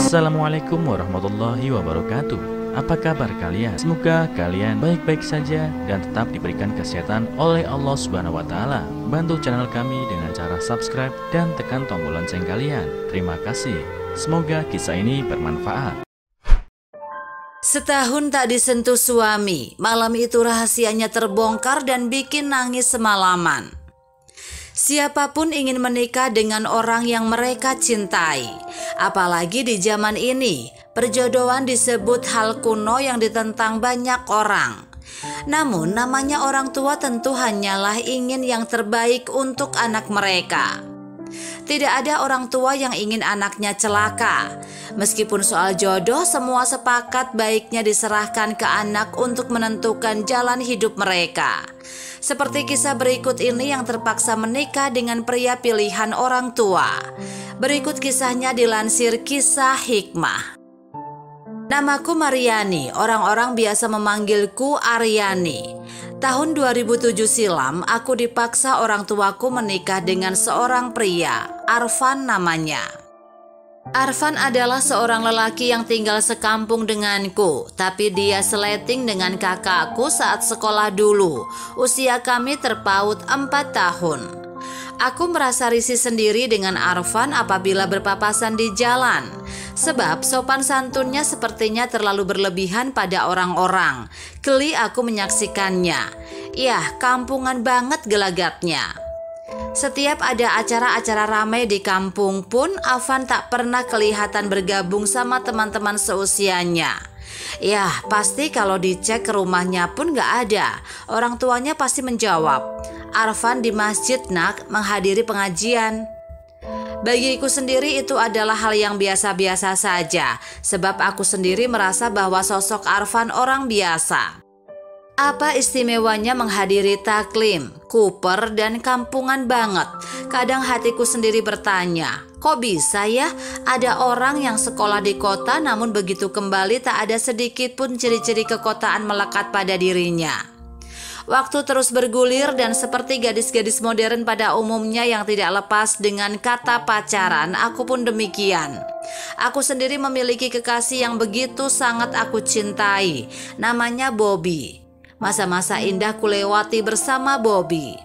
Assalamualaikum warahmatullahi wabarakatuh. Apa kabar kalian? Semoga kalian baik-baik saja dan tetap diberikan kesehatan oleh Allah Subhanahu wa Ta'ala. Bantu channel kami dengan cara subscribe dan tekan tombol lonceng kalian. Terima kasih. Semoga kisah ini bermanfaat. Setahun tak disentuh suami, malam itu rahasianya terbongkar dan bikin nangis semalaman. Siapapun ingin menikah dengan orang yang mereka cintai. Apalagi di zaman ini, perjodohan disebut hal kuno yang ditentang banyak orang. Namun namanya orang tua tentu hanyalah ingin yang terbaik untuk anak mereka. Tidak ada orang tua yang ingin anaknya celaka. Meskipun soal jodoh, semua sepakat baiknya diserahkan ke anak untuk menentukan jalan hidup mereka. Seperti kisah berikut ini yang terpaksa menikah dengan pria pilihan orang tua. Berikut kisahnya dilansir Kisah Hikmah. Namaku Mariani, orang-orang biasa memanggilku Aryani. Tahun 2007 silam, aku dipaksa orang tuaku menikah dengan seorang pria, Arfan namanya. Arfan adalah seorang lelaki yang tinggal sekampung denganku, tapi dia seleting dengan kakakku saat sekolah dulu. Usia kami terpaut 4 tahun. Aku merasa risih sendiri dengan Arfan apabila berpapasan di jalan, sebab sopan santunnya sepertinya terlalu berlebihan pada orang-orang. Geli aku menyaksikannya. Yah, kampungan banget gelagatnya. Setiap ada acara-acara ramai di kampung pun, Arfan tak pernah kelihatan bergabung sama teman-teman seusianya. Yah, pasti kalau dicek ke rumahnya pun gak ada. Orang tuanya pasti menjawab, Arfan di masjid nak, menghadiri pengajian. Bagiku sendiri itu adalah hal yang biasa-biasa saja, sebab aku sendiri merasa bahwa sosok Arfan orang biasa. Apa istimewanya menghadiri taklim, kuper, dan kampungan banget? Kadang hatiku sendiri bertanya, kok bisa ya ada orang yang sekolah di kota namun begitu kembali tak ada sedikit pun ciri-ciri kekotaan melekat pada dirinya? Waktu terus bergulir dan seperti gadis-gadis modern pada umumnya yang tidak lepas dengan kata pacaran, aku pun demikian. Aku sendiri memiliki kekasih yang begitu sangat aku cintai, namanya Bobby. Masa-masa indah kulewati bersama Bobby.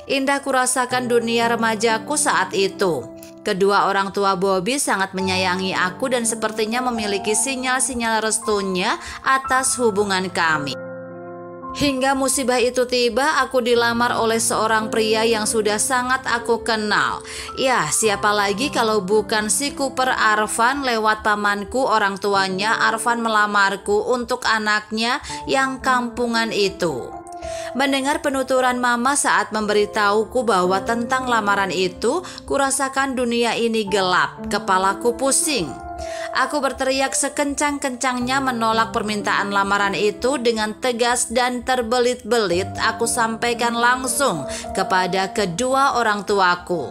Indah kurasakan dunia remajaku saat itu. Kedua orang tua Bobby sangat menyayangi aku dan sepertinya memiliki sinyal-sinyal restunya atas hubungan kami. Hingga musibah itu tiba, aku dilamar oleh seorang pria yang sudah sangat aku kenal. Ya, siapa lagi kalau bukan si Cooper Arfan. Lewat pamanku, orang tuanya Arfan melamarku untuk anaknya yang kampungan itu. Mendengar penuturan mama saat memberitahuku bahwa tentang lamaran itu, kurasakan dunia ini gelap, kepalaku pusing. Aku berteriak sekencang-kencangnya menolak permintaan lamaran itu dengan tegas dan terbelit-belit. Aku sampaikan langsung kepada kedua orang tuaku.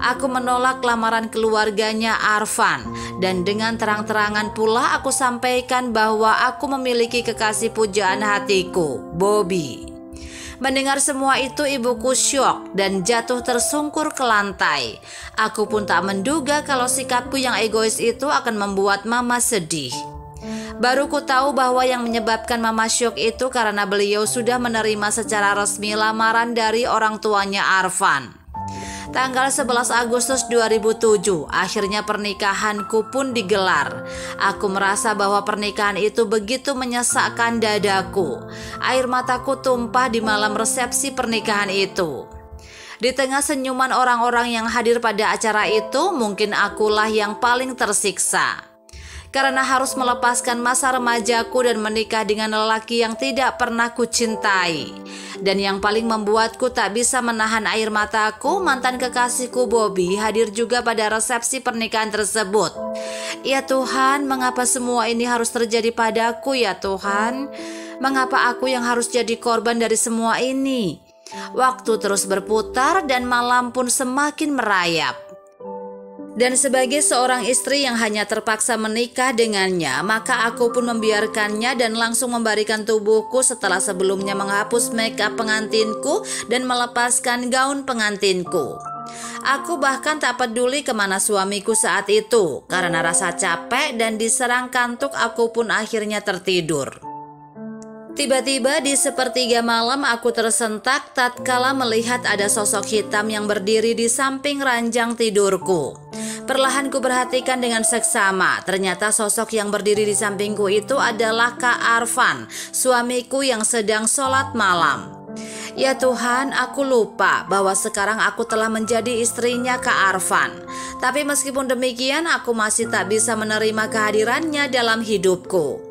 Aku menolak lamaran keluarganya Arfan dan dengan terang-terangan pula aku sampaikan bahwa aku memiliki kekasih pujaan hatiku, Bobby. Mendengar semua itu ibuku syok dan jatuh tersungkur ke lantai. Aku pun tak menduga kalau sikapku yang egois itu akan membuat mama sedih. Baru ku tahu bahwa yang menyebabkan mama syok itu karena beliau sudah menerima secara resmi lamaran dari orang tuanya Arfan. Tanggal 11 Agustus 2007, akhirnya pernikahanku pun digelar. Aku merasa bahwa pernikahan itu begitu menyesakkan dadaku. Air mataku tumpah di malam resepsi pernikahan itu. Di tengah senyuman orang-orang yang hadir pada acara itu, mungkin akulah yang paling tersiksa. Karena harus melepaskan masa remajaku dan menikah dengan lelaki yang tidak pernah kucintai. Dan yang paling membuatku tak bisa menahan air mataku, mantan kekasihku Bobby hadir juga pada resepsi pernikahan tersebut. Ya Tuhan, mengapa semua ini harus terjadi padaku ya Tuhan? Mengapa aku yang harus jadi korban dari semua ini? Waktu terus berputar dan malam pun semakin merayap. Dan sebagai seorang istri yang hanya terpaksa menikah dengannya, maka aku pun membiarkannya dan langsung memberikan tubuhku setelah sebelumnya menghapus make up pengantinku dan melepaskan gaun pengantinku. Aku bahkan tak peduli kemana suamiku saat itu. Karena rasa capek dan diserang kantuk, aku pun akhirnya tertidur. Tiba-tiba di sepertiga malam aku tersentak tatkala melihat ada sosok hitam yang berdiri di samping ranjang tidurku. Perlahan ku perhatikan dengan seksama. Ternyata sosok yang berdiri di sampingku itu adalah Kak Arfan, suamiku yang sedang sholat malam. Ya Tuhan, aku lupa bahwa sekarang aku telah menjadi istrinya Kak Arfan. Tapi meskipun demikian, aku masih tak bisa menerima kehadirannya dalam hidupku.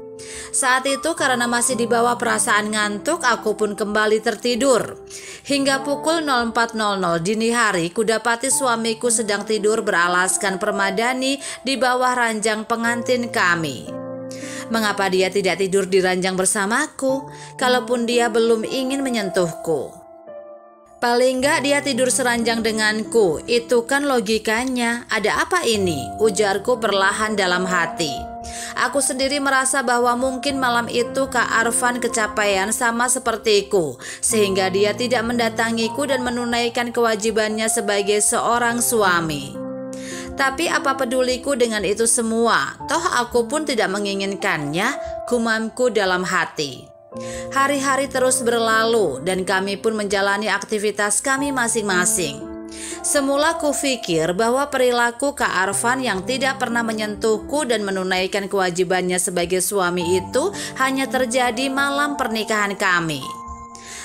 Saat itu karena masih dibawa perasaan ngantuk, aku pun kembali tertidur. Hingga pukul 04.00 dini hari, kudapati suamiku sedang tidur beralaskan permadani di bawah ranjang pengantin kami. Mengapa dia tidak tidur di ranjang bersamaku, kalaupun dia belum ingin menyentuhku? Paling enggak dia tidur seranjang denganku, itu kan logikanya. Ada apa ini? Ujarku perlahan dalam hati. Aku sendiri merasa bahwa mungkin malam itu Kak Arfan kecapean sama sepertiku, sehingga dia tidak mendatangiku dan menunaikan kewajibannya sebagai seorang suami. Tapi apa peduliku dengan itu semua? Toh aku pun tidak menginginkannya, gumamku dalam hati. Hari-hari terus berlalu dan kami pun menjalani aktivitas kami masing-masing. Semula kupikir bahwa perilaku Kak Arfan yang tidak pernah menyentuhku dan menunaikan kewajibannya sebagai suami itu hanya terjadi malam pernikahan kami.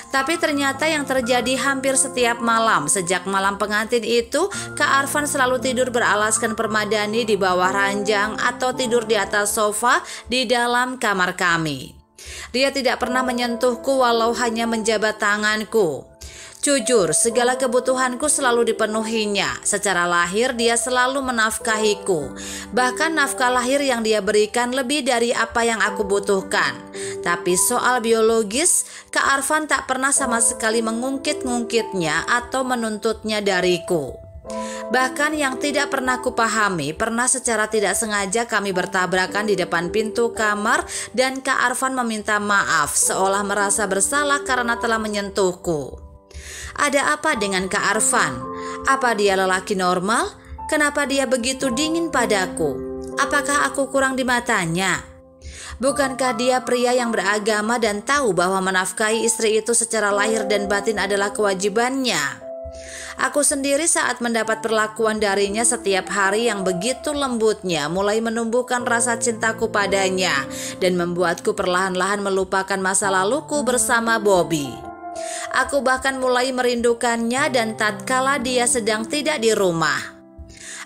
Tapi ternyata yang terjadi hampir setiap malam. Sejak malam pengantin itu, Kak Arfan selalu tidur beralaskan permadani di bawah ranjang atau tidur di atas sofa di dalam kamar kami. Dia tidak pernah menyentuhku walau hanya menjabat tanganku. Jujur, segala kebutuhanku selalu dipenuhinya. Secara lahir dia selalu menafkahiku. Bahkan nafkah lahir yang dia berikan lebih dari apa yang aku butuhkan. Tapi soal biologis, Kak Arfan tak pernah sama sekali mengungkit-ngungkitnya atau menuntutnya dariku. Bahkan yang tidak pernah kupahami, pernah secara tidak sengaja kami bertabrakan di depan pintu kamar dan Kak Arfan meminta maaf seolah merasa bersalah karena telah menyentuhku. Ada apa dengan Kak Arfan? Apa dia lelaki normal? Kenapa dia begitu dingin padaku? Apakah aku kurang di matanya? Bukankah dia pria yang beragama dan tahu bahwa menafkahi istri itu secara lahir dan batin adalah kewajibannya? Aku sendiri saat mendapat perlakuan darinya setiap hari yang begitu lembutnya mulai menumbuhkan rasa cintaku padanya dan membuatku perlahan-lahan melupakan masa laluku bersama Bobby. Aku bahkan mulai merindukannya dan tatkala dia sedang tidak di rumah.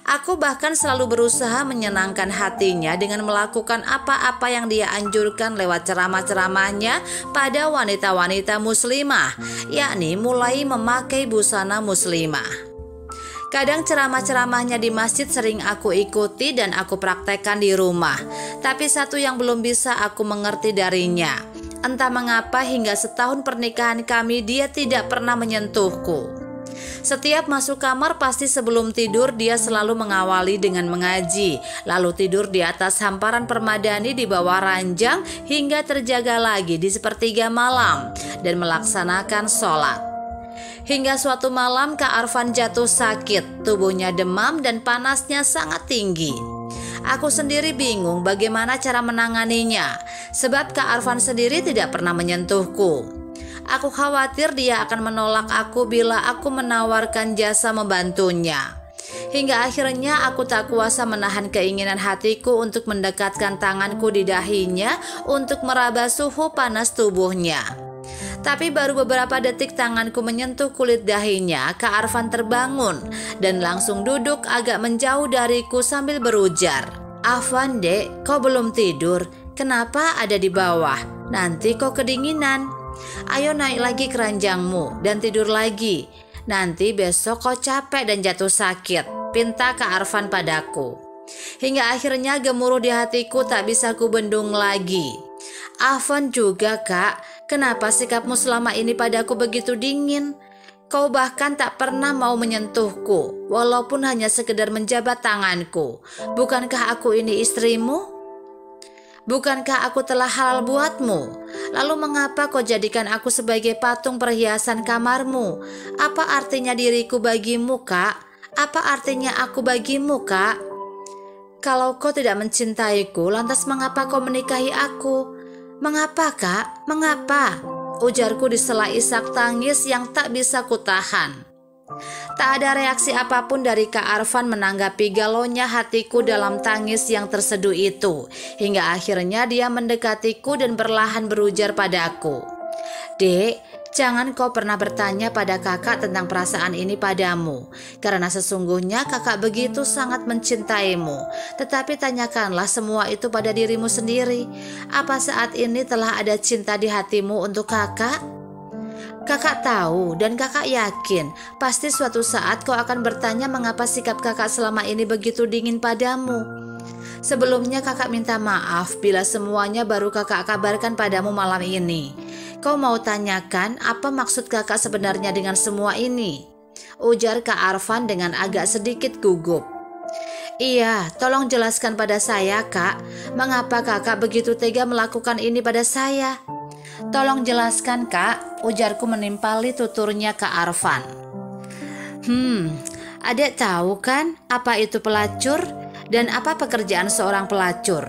Aku bahkan selalu berusaha menyenangkan hatinya dengan melakukan apa-apa yang dia anjurkan lewat ceramah-ceramahnya pada wanita-wanita muslimah, yakni mulai memakai busana muslimah. Kadang ceramah-ceramahnya di masjid sering aku ikuti dan aku praktekkan di rumah. Tapi satu yang belum bisa aku mengerti darinya. Entah mengapa hingga setahun pernikahan kami dia tidak pernah menyentuhku. Setiap masuk kamar pasti sebelum tidur dia selalu mengawali dengan mengaji, lalu tidur di atas hamparan permadani di bawah ranjang hingga terjaga lagi di sepertiga malam dan melaksanakan sholat. Hingga suatu malam Kak Arfan jatuh sakit, tubuhnya demam dan panasnya sangat tinggi. Aku sendiri bingung bagaimana cara menanganinya, sebab Kak Arfan sendiri tidak pernah menyentuhku. Aku khawatir dia akan menolak aku bila aku menawarkan jasa membantunya. Hingga akhirnya aku tak kuasa menahan keinginan hatiku untuk mendekatkan tanganku di dahinya untuk meraba suhu panas tubuhnya. Tapi baru beberapa detik tanganku menyentuh kulit dahinya, Kak Arfan terbangun dan langsung duduk agak menjauh dariku sambil berujar, "Afwan dek, kau belum tidur? Kenapa ada di bawah? Nanti kau kedinginan. Ayo naik lagi ke ranjangmu dan tidur lagi. Nanti besok kau capek dan jatuh sakit," pinta Kak Arfan padaku. Hingga akhirnya gemuruh di hatiku tak bisa kubendung lagi. "Afwan juga Kak, kenapa sikapmu selama ini padaku begitu dingin? Kau bahkan tak pernah mau menyentuhku, walaupun hanya sekedar menjabat tanganku. Bukankah aku ini istrimu? Bukankah aku telah halal buatmu? Lalu mengapa kau jadikan aku sebagai patung perhiasan kamarmu? Apa artinya diriku bagimu Kak? Apa artinya aku bagimu, Kak? Kalau kau tidak mencintaiku, lantas mengapa kau menikahi aku? Mengapa, Kak? Mengapa? Ujarku disela isak tangis yang tak bisa kutahan. Tak ada reaksi apapun dari Kak Arfan menanggapi galaunya hatiku dalam tangis yang terseduh itu. Hingga akhirnya dia mendekatiku dan perlahan berujar padaku. Dek, jangan kau pernah bertanya pada kakak tentang perasaan ini padamu, karena sesungguhnya kakak begitu sangat mencintaimu. Tetapi tanyakanlah semua itu pada dirimu sendiri. Apa saat ini telah ada cinta di hatimu untuk kakak? Kakak tahu dan kakak yakin pasti suatu saat kau akan bertanya mengapa sikap kakak selama ini begitu dingin padamu. Sebelumnya kakak minta maaf bila semuanya baru kakak kabarkan padamu malam ini. Kau mau tanyakan apa maksud kakak sebenarnya dengan semua ini? Ujar Kak Arfan dengan agak sedikit gugup. Iya, tolong jelaskan pada saya, Kak. Mengapa kakak begitu tega melakukan ini pada saya? Tolong jelaskan, Kak, ujarku menimpali tuturnya Kak Arfan. Adek tahu kan apa itu pelacur dan apa pekerjaan seorang pelacur?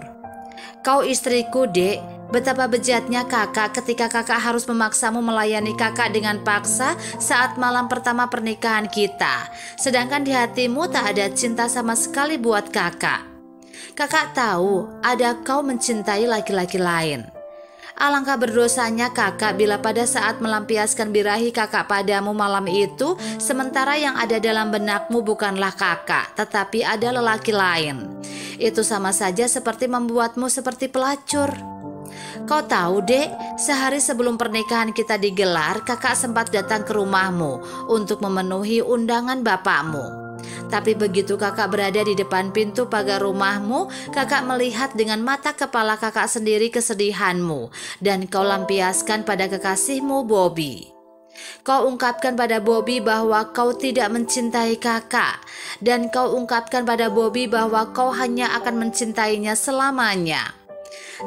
Kau istriku, Dek. Betapa bejatnya kakak ketika kakak harus memaksamu melayani kakak dengan paksa saat malam pertama pernikahan kita. Sedangkan di hatimu tak ada cinta sama sekali buat kakak. Kakak tahu ada kau mencintai laki-laki lain. Alangkah berdosanya kakak bila pada saat melampiaskan birahi kakak padamu malam itu, sementara yang ada dalam benakmu bukanlah kakak, tetapi ada lelaki lain. Itu sama saja seperti membuatmu seperti pelacur. Kau tahu, Dek, sehari sebelum pernikahan kita digelar, kakak sempat datang ke rumahmu untuk memenuhi undangan bapakmu. Tapi begitu kakak berada di depan pintu pagar rumahmu, kakak melihat dengan mata kepala kakak sendiri kesedihanmu dan kau lampiaskan pada kekasihmu Bobby. Kau ungkapkan pada Bobby bahwa kau tidak mencintai kakak dan kau ungkapkan pada Bobby bahwa kau hanya akan mencintainya selamanya.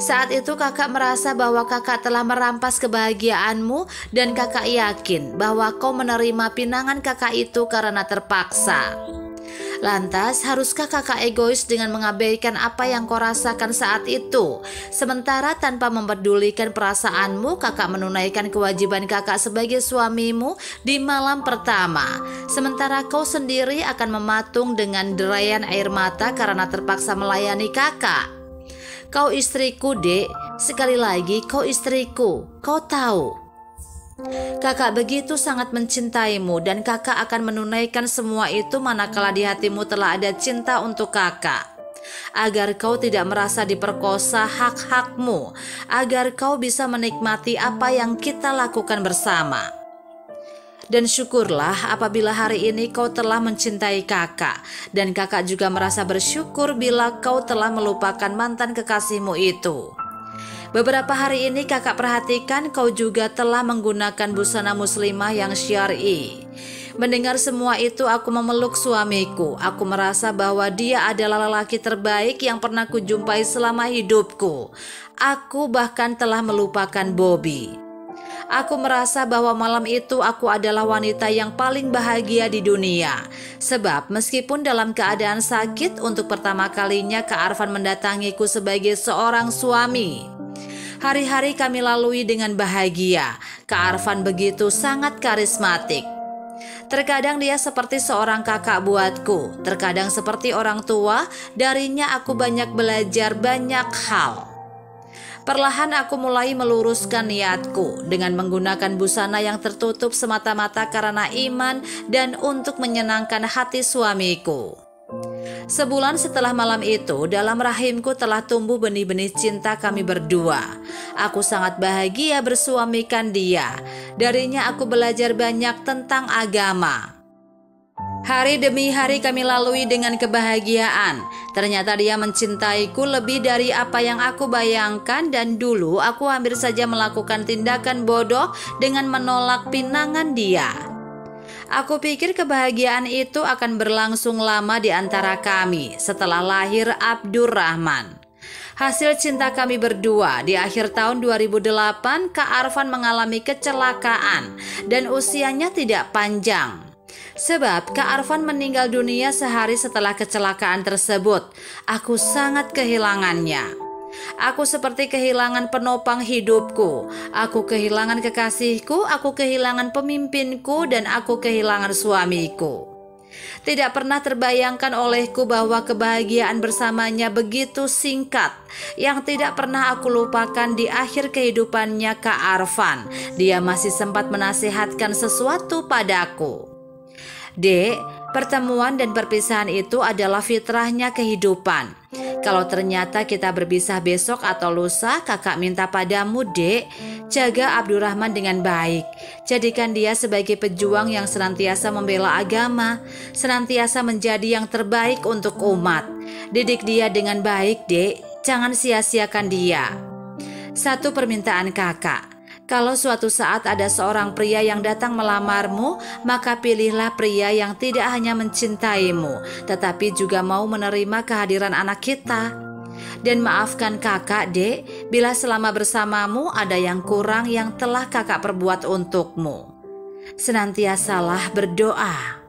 Saat itu kakak merasa bahwa kakak telah merampas kebahagiaanmu dan kakak yakin bahwa kau menerima pinangan kakak itu karena terpaksa. Lantas haruskah kakak egois dengan mengabaikan apa yang kau rasakan saat itu? Sementara tanpa mempedulikan perasaanmu, kakak menunaikan kewajiban kakak sebagai suamimu di malam pertama. Sementara kau sendiri akan mematung dengan derayan air mata karena terpaksa melayani kakak. Kau istriku, Dek. Sekali lagi, kau istriku. Kau tahu. Kakak begitu sangat mencintaimu dan kakak akan menunaikan semua itu manakala di hatimu telah ada cinta untuk kakak. Agar kau tidak merasa diperkosa hak-hakmu. Agar kau bisa menikmati apa yang kita lakukan bersama. Dan syukurlah apabila hari ini kau telah mencintai kakak. Dan kakak juga merasa bersyukur bila kau telah melupakan mantan kekasihmu itu. Beberapa hari ini kakak perhatikan kau juga telah menggunakan busana muslimah yang syar'i. Mendengar semua itu aku memeluk suamiku. Aku merasa bahwa dia adalah lelaki terbaik yang pernah kujumpai selama hidupku. Aku bahkan telah melupakan Bobby. Aku merasa bahwa malam itu aku adalah wanita yang paling bahagia di dunia. Sebab meskipun dalam keadaan sakit untuk pertama kalinya Kak Arfan mendatangiku sebagai seorang suami. Hari-hari kami lalui dengan bahagia. Kak Arfan begitu sangat karismatik. Terkadang dia seperti seorang kakak buatku. Terkadang seperti orang tua. Darinya aku banyak belajar banyak hal. Perlahan aku mulai meluruskan niatku dengan menggunakan busana yang tertutup semata-mata karena iman dan untuk menyenangkan hati suamiku. Sebulan setelah malam itu, dalam rahimku telah tumbuh benih-benih cinta kami berdua. Aku sangat bahagia bersuamikan dia. Darinya aku belajar banyak tentang agama. Hari demi hari kami lalui dengan kebahagiaan. Ternyata dia mencintaiku lebih dari apa yang aku bayangkan dan dulu aku hampir saja melakukan tindakan bodoh dengan menolak pinangan dia. Aku pikir kebahagiaan itu akan berlangsung lama di antara kami setelah lahir Abdurrahman. Hasil cinta kami berdua di akhir tahun 2008, Kak Arfan mengalami kecelakaan dan usianya tidak panjang. Sebab Kak Arfan meninggal dunia sehari setelah kecelakaan tersebut. Aku sangat kehilangannya. Aku seperti kehilangan penopang hidupku. Aku kehilangan kekasihku, aku kehilangan pemimpinku, dan aku kehilangan suamiku. Tidak pernah terbayangkan olehku bahwa kebahagiaan bersamanya begitu singkat. Yang tidak pernah aku lupakan di akhir kehidupannya Kak Arfan. Dia masih sempat menasihatkan sesuatu padaku. Dek, pertemuan dan perpisahan itu adalah fitrahnya kehidupan. Kalau ternyata kita berpisah besok atau lusa, kakak minta padamu, Dek, jaga Abdurrahman dengan baik. Jadikan dia sebagai pejuang yang senantiasa membela agama, senantiasa menjadi yang terbaik untuk umat. Didik dia dengan baik, Dek, jangan sia-siakan dia. Satu permintaan kakak. Kalau suatu saat ada seorang pria yang datang melamarmu, maka pilihlah pria yang tidak hanya mencintaimu, tetapi juga mau menerima kehadiran anak kita. Dan maafkan kakak, Dek, bila selama bersamamu ada yang kurang yang telah kakak perbuat untukmu. Senantiasalah berdoa.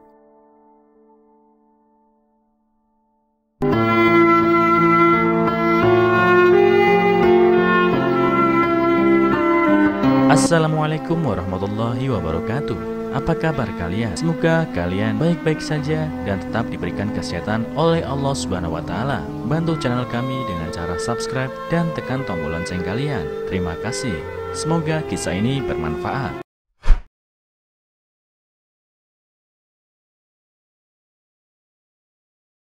Assalamualaikum warahmatullahi wabarakatuh. Apa kabar kalian? Semoga kalian baik-baik saja dan tetap diberikan kesehatan oleh Allah Subhanahu wa Ta'ala. Bantu channel kami dengan cara subscribe dan tekan tombol lonceng kalian. Terima kasih. Semoga kisah ini bermanfaat.